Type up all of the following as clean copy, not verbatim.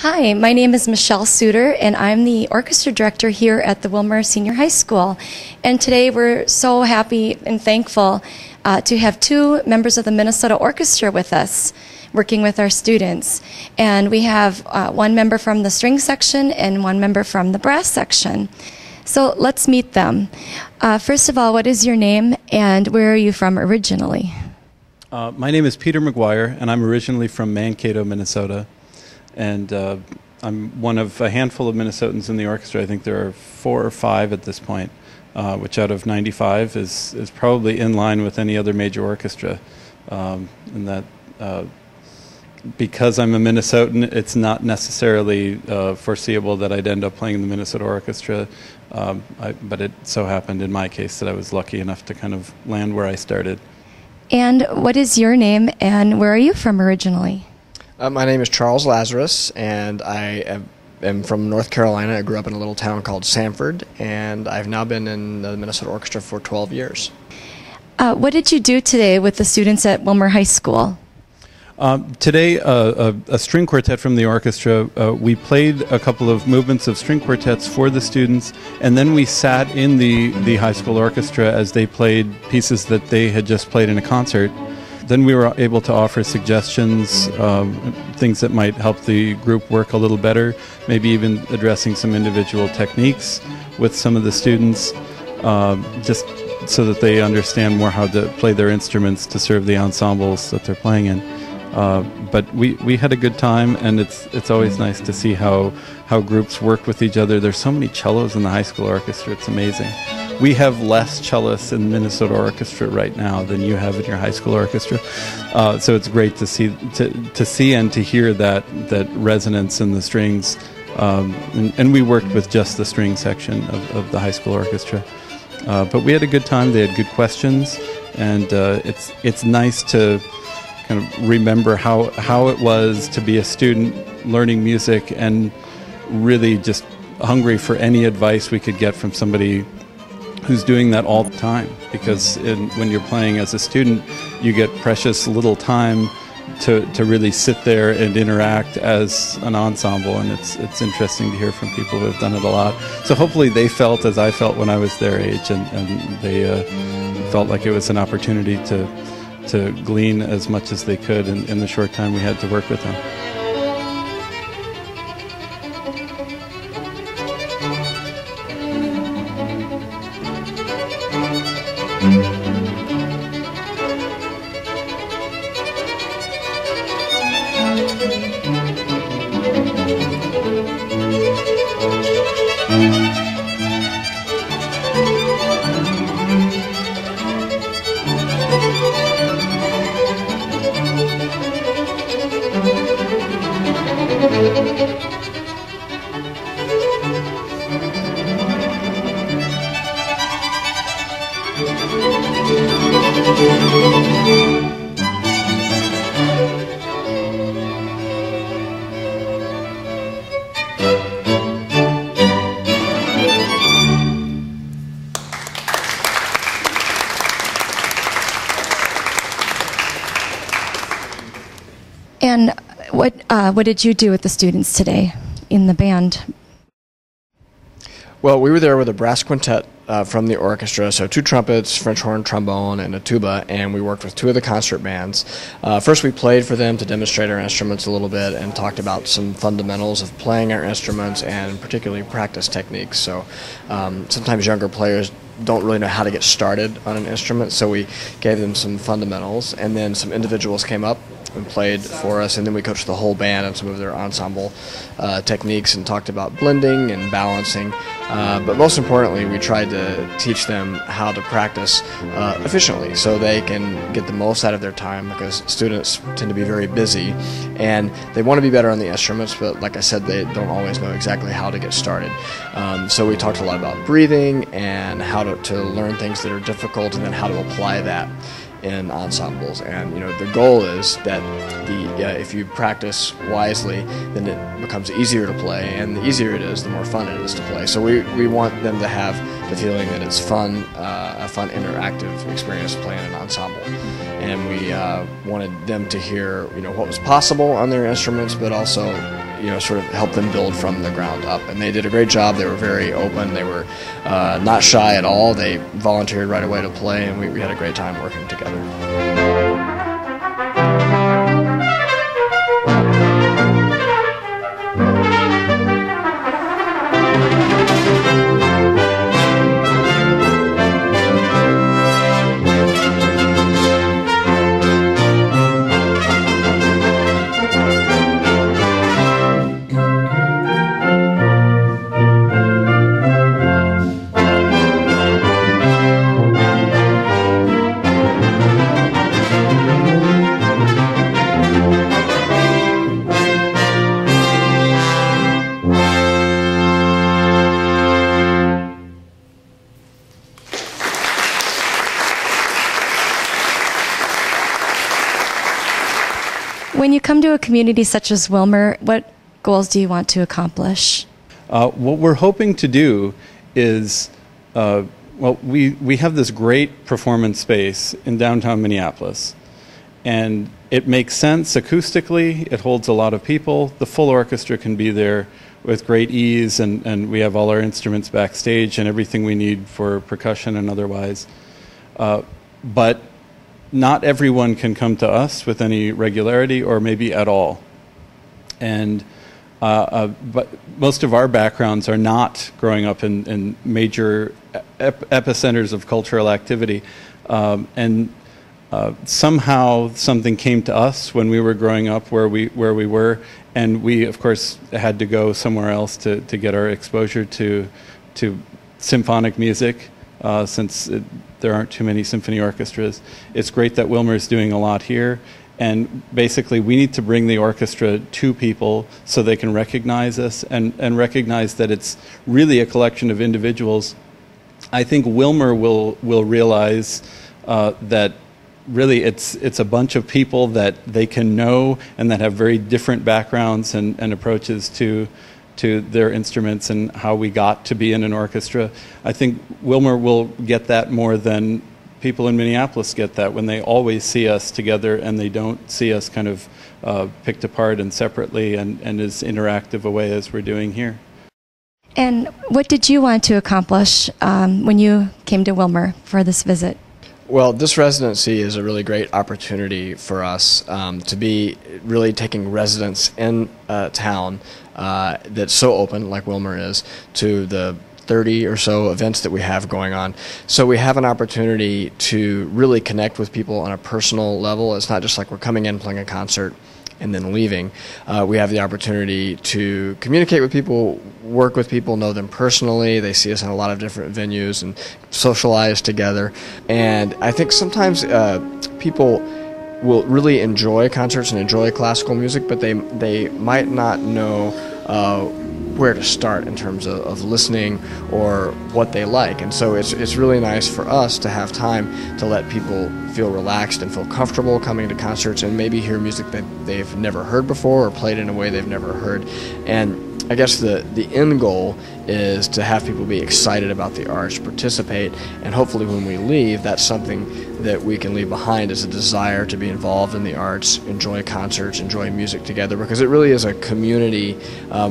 Hi, my name is Michelle Suter, and I'm the orchestra director here at the Willmar Senior High School. And today we're so happy and thankful to have two members of the Minnesota Orchestra with us, working with our students. And we have one member from the string section and one member from the brass section. So let's meet them. First of all, what is your name and where are you from originally? My name is Peter McGuire, and I'm originally from Mankato, Minnesota. And I'm one of a handful of Minnesotans in the orchestra. I think there are 4 or 5 at this point, which out of 95 is probably in line with any other major orchestra. And that because I'm a Minnesotan, it's not necessarily foreseeable that I'd end up playing in the Minnesota Orchestra. But it so happened in my case that I was lucky enough to kind of land where I started. And what is your name and where are you from originally? My name is Charles Lazarus, and I am from North Carolina. I grew up in a little town called Sanford, and I've now been in the Minnesota Orchestra for 12 years. What did you do today with the students at Willmar High School? Today, a string quartet from the orchestra, we played a couple of movements of string quartets for the students, and then we sat in the high school orchestra as they played pieces that they had just played in a concert. Then we were able to offer suggestions, things that might help the group work a little better, maybe even addressing some individual techniques with some of the students, just so that they understand more how to play their instruments to serve the ensembles that they're playing in. But we had a good time, and it's always nice to see how groups work with each other. There's so many cellos in the high school orchestra, it's amazing. We have less cellists in Minnesota Orchestra right now than you have in your high school orchestra, so it's great to see and to hear that resonance in the strings. And we worked with just the string section of the high school orchestra, but we had a good time. They had good questions, and it's nice to kind of remember how it was to be a student learning music and really just hungry for any advice we could get from somebody who's doing that all the time, because when you're playing as a student, you get precious little time to really sit there and interact as an ensemble, and it's interesting to hear from people who have done it a lot. So hopefully they felt as I felt when I was their age, and they felt like it was an opportunity to glean as much as they could in the short time we had to work with them. And what did you do with the students today in the band? Well, we were there with a brass quintet from the orchestra, so 2 trumpets, French horn, trombone, and a tuba, and we worked with 2 of the concert bands. First we played for them to demonstrate our instruments a little bit and talked about some fundamentals of playing our instruments and particularly practice techniques. So sometimes younger players don't really know how to get started on an instrument, so we gave them some fundamentals, and then some individuals came up and played for us, and then we coached the whole band on some of their ensemble techniques and talked about blending and balancing. But most importantly, we tried to teach them how to practice efficiently so they can get the most out of their time, because students tend to be very busy and they want to be better on the instruments, but like I said, they don't always know exactly how to get started. So we talked a lot about breathing and how to learn things that are difficult, and then how to apply that in ensembles. And the goal is that if you practice wisely, then it becomes easier to play, and the easier it is, the more fun it is to play. So we want them to have the feeling that it's fun, a fun interactive experience playing an ensemble. And we wanted them to hear what was possible on their instruments, but also sort of help them build from the ground up. And they did a great job. They were very open. They were not shy at all. They volunteered right away to play, and we had a great time working together. When you come to a community such as Willmar, what goals do you want to accomplish? What we're hoping to do is, we have this great performance space in downtown Minneapolis, and it makes sense acoustically. It holds a lot of people. The full orchestra can be there with great ease, and we have all our instruments backstage and everything we need for percussion and otherwise. But not everyone can come to us with any regularity or maybe at all. And but most of our backgrounds are not growing up in major epicenters of cultural activity. Somehow something came to us when we were growing up where we were, and we of course had to go somewhere else to get our exposure to symphonic music, since there aren't too many symphony orchestras. It's great that Willmar is doing a lot here, and basically we need to bring the orchestra to people so they can recognize us and recognize that it's really a collection of individuals. I think Willmar will realize that really it's a bunch of people that they can know and that have very different backgrounds and approaches to their instruments and how we got to be in an orchestra. I think Willmar will get that more than people in Minneapolis get that, when they always see us together and they don't see us kind of picked apart and separately and as interactive a way as we're doing here. And what did you want to accomplish when you came to Willmar for this visit? Well, this residency is a really great opportunity for us to be really taking residence in a town that's so open, like Willmar is, to the 30 or so events that we have going on. So we have an opportunity to really connect with people on a personal level. It's not just like we're coming in, playing a concert, and then leaving. We have the opportunity to communicate with people, work with people, know them personally. They see us in a lot of different venues and socialize together. And I think sometimes people will really enjoy concerts and enjoy classical music, but they might not know where to start in terms of listening or what they like. And so it's really nice for us to have time to let people feel relaxed and feel comfortable coming to concerts and maybe hear music that they've never heard before or played in a way they've never heard. And I guess the end goal is to have people be excited about the arts, participate, and hopefully when we leave, that's something that we can leave behind as a desire to be involved in the arts, enjoy concerts, enjoy music together, because it really is a community,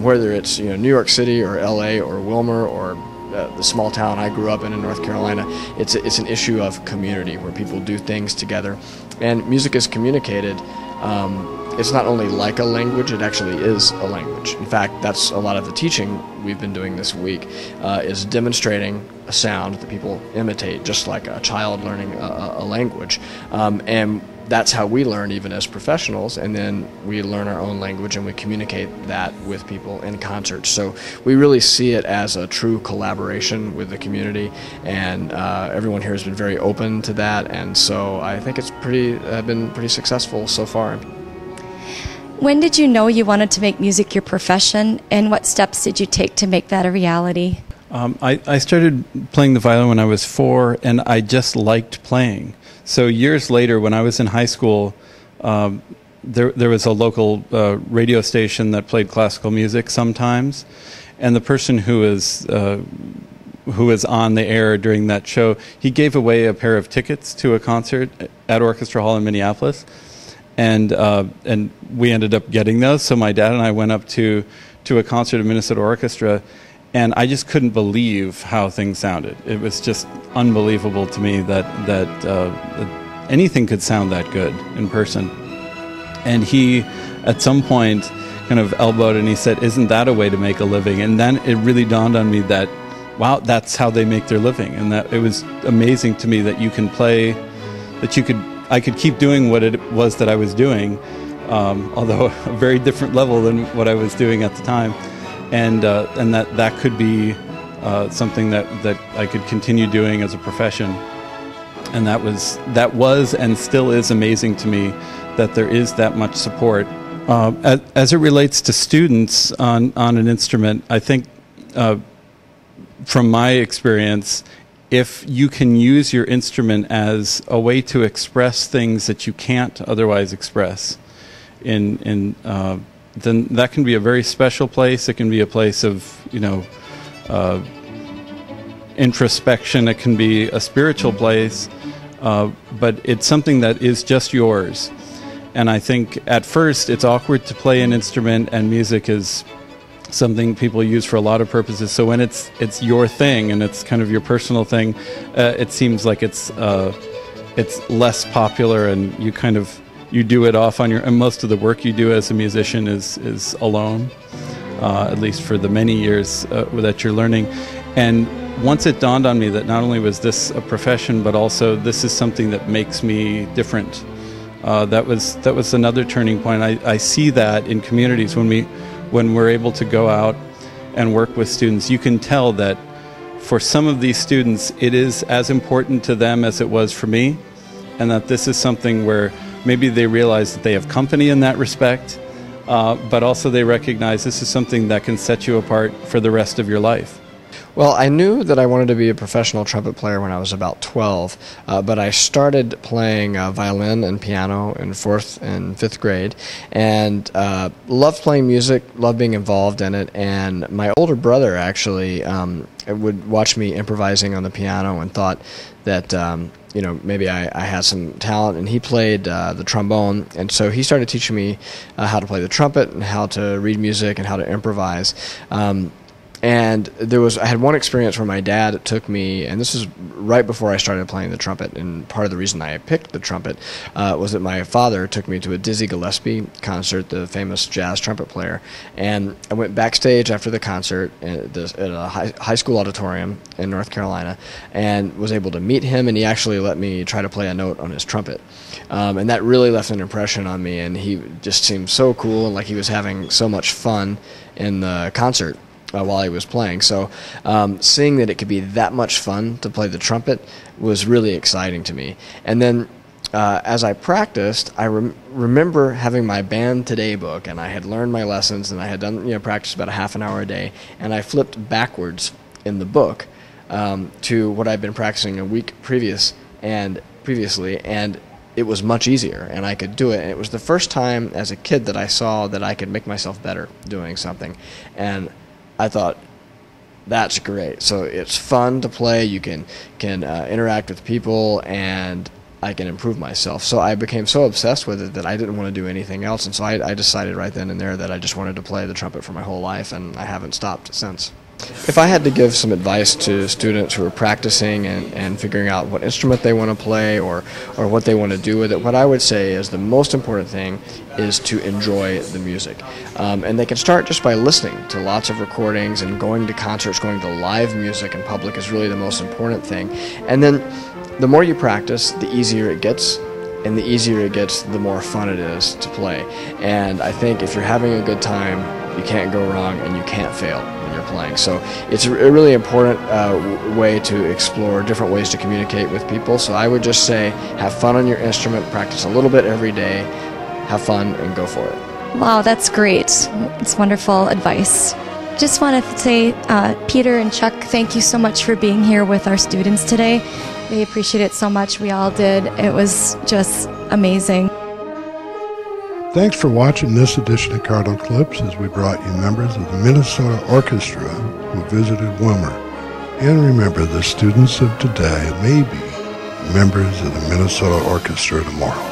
whether it's New York City or LA or Willmar or the small town I grew up in North Carolina. It's an issue of community where people do things together, and music is communicated. It's not only like a language, it actually is a language. In fact, that's a lot of the teaching we've been doing this week, is demonstrating a sound that people imitate, just like a child learning a language. And that's how we learn even as professionals, and then we learn our own language and we communicate that with people in concerts. So we really see it as a true collaboration with the community, and everyone here has been very open to that, and so I think it's been pretty successful so far. When did you know you wanted to make music your profession, and what steps did you take to make that a reality? I started playing the violin when I was 4, and I just liked playing. So years later, when I was in high school, there was a local radio station that played classical music sometimes, and the person who was on the air during that show, he gave away a pair of tickets to a concert at Orchestra Hall in Minneapolis. and we ended up getting those. So my dad and I went up to a concert of Minnesota Orchestra, and I just couldn't believe how things sounded. It was just unbelievable to me that anything could sound that good in person. And he, at some point, kind of elbowed and he said, "Isn't that a way to make a living?" And then it really dawned on me that, wow, that's how they make their living. And that it was amazing to me that you can play, I could keep doing what it was that I was doing, although a very different level than what I was doing at the time, and that could be something that I could continue doing as a profession. And that was and still is amazing to me, that there is that much support. As it relates to students on an instrument, I think from my experience, if you can use your instrument as a way to express things that you can't otherwise express, then that can be a very special place. It can be a place of, introspection. It can be a spiritual place, but it's something that is just yours. And I think at first it's awkward to play an instrument, and music is something people use for a lot of purposes. So when it's your thing and it's kind of your personal thing, it seems like it's less popular, and you do it off on your. And most of the work you do as a musician is alone, at least for the many years that you're learning. And once it dawned on me that not only was this a profession, but also this is something that makes me different. That was another turning point. I see that in communities when we're able to go out and work with students. You can tell that for some of these students, it is as important to them as it was for me, and that this is something where maybe they realize that they have company in that respect, but also they recognize this is something that can set you apart for the rest of your life. Well, I knew that I wanted to be a professional trumpet player when I was about 12, but I started playing violin and piano in 4th and 5th grade, and loved playing music, loved being involved in it. And my older brother actually would watch me improvising on the piano and thought that maybe I had some talent, and he played the trombone, and so he started teaching me how to play the trumpet and how to read music and how to improvise. And I had one experience where my dad took me, and this is right before I started playing the trumpet, and part of the reason I picked the trumpet was that my father took me to a Dizzy Gillespie concert, the famous jazz trumpet player, and I went backstage after the concert at a high school auditorium in North Carolina, and was able to meet him, and he actually let me try to play a note on his trumpet. And that really left an impression on me, and he just seemed so cool, and like he was having so much fun in the concert while he was playing. So seeing that it could be that much fun to play the trumpet was really exciting to me. And then as I practiced, I remember having my Band Today book, and I had learned my lessons, and I had done practice about a half an hour a day, and I flipped backwards in the book to what I'd been practicing a week previously, and it was much easier, and I could do it. And it was the first time as a kid that I saw that I could make myself better doing something. And I thought, that's great. So it's fun to play. You can interact with people, and I can improve myself. So I became so obsessed with it that I didn't want to do anything else. And so I decided right then and there that I just wanted to play the trumpet for my whole life, and I haven't stopped since. If I had to give some advice to students who are practicing and figuring out what instrument they want to play or what they want to do with it, what I would say is the most important thing is to enjoy the music. And they can start just by listening to lots of recordings and going to concerts. Going to live music in public is really the most important thing. And then the more you practice, the easier it gets. And the easier it gets, the more fun it is to play. And I think if you're having a good time, you can't go wrong and you can't fail when you're playing. So it's a really important way to explore different ways to communicate with people. So I would just say, have fun on your instrument, practice a little bit every day, have fun, and go for it. Wow, that's great. It's wonderful advice. Just want to say, Peter and Chuck, thank you so much for being here with our students today. We appreciate it so much. We all did. It was just amazing. Thanks for watching this edition of Cardinal Clips as we brought you members of the Minnesota Orchestra who visited Willmar. And remember, the students of today may be members of the Minnesota Orchestra tomorrow.